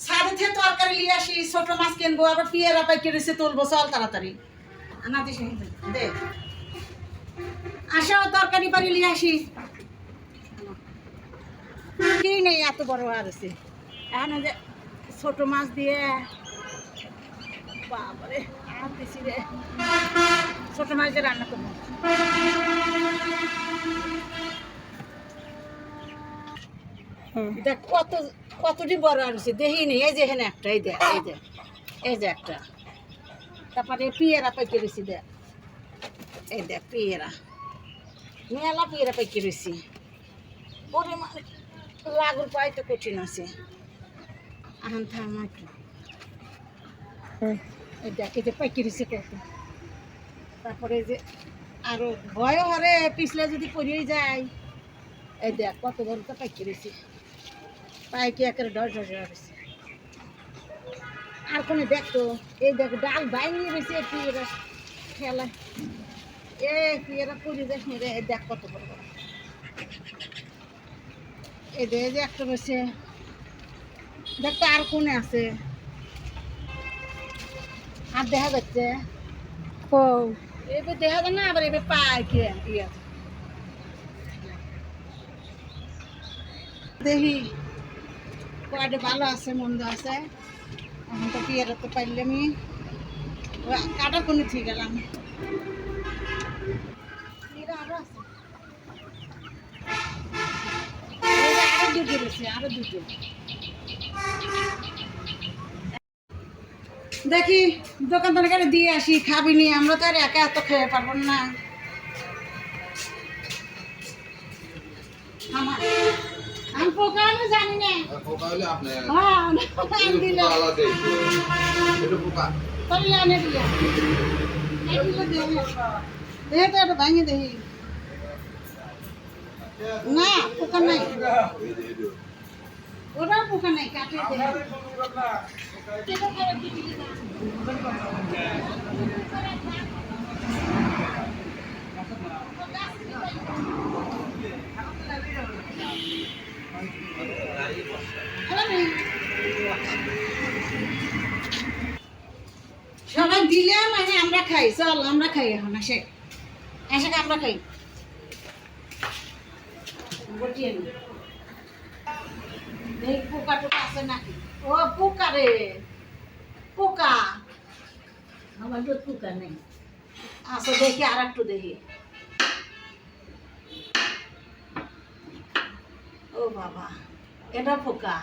সাড়ে থেকে তরকারি নিয়ে আসি, ছোট মাছ কিনবো, আবার পিয়ারা পাইকে রয়েছে তুলবো, চল তাড়াতাড়ি। আনা দিস দে, আসো তরকারি বাড়ি নিয়ে আসি। কি নেই এত বড় আর আছে এখন যে ছোট মাছ দিয়ে, বাবারে আর দিছি রে, ছোট মাছ দিয়ে রান্না করবো। দেখ কতটি বড় আছে দেখিনি, এই যে এখানে একটা, এই দেখ, এই যে একটা, তারপরে পিয়ারা পাইকে রয়েছি দেখ, এই দেখ পিয়ারা, মেলা পিয়ারা পাইকে রয়েছি, পরিমাণে লাগুর পাই তো কঠিন আছে। এখন থামা একটু, এই দেখ এই যে পাইকে রয়েছে কত, তারপরে যে আরো ভয় হরে পিছলে যদি পড়িয়ে যায়, এই দেখ কত বড় তো পাইকে রয়েছে, পাইকে একের ডর ডর রয়েছে। আর কোনো দেখতো, এই দেখো ডাল বাইরে রয়েছে পিয়েরা খেলা, এ পিয়েরা পুরি দেখ রে, দেখ কত বড় বড়, এই যে একটা রয়েছে, দেখতো আর কোনে আছে, আর দেখা যাচ্ছে এবার দেখা যায় না, আবার এবার পায় কি ইয়ে দেখি কয়টা ভালো আছে মন্দ আছে। এখন তো পিয়ারা তো পাইলে আমি কাটার কোনো ঠিক গেলাম, আরো আছে, আরো দুটো রয়েছে, আরো দুটো দেখি দোকানদার কাছে দিয়ে আসি, খাবি নি, আমরা তো আর একা এত খেয়ে পারবো না। আমি পোকা আমি জানি না, ভাঙে দেখি না, পোকা নাই, ওরা পোকা নাই, কাটে সবাই দিলে মানে আমরা খাই, চল আমরা খাই, এখন আসে আসে আমরা খাই, বটিয়ে নি দেখ পোকা টোকা আছে নাকি। ও পোকা রে, পোকা আমার তো পোকা নেই, আচ্ছা দেখি আর একটু দেখি, ও বাবা এটা পোকা।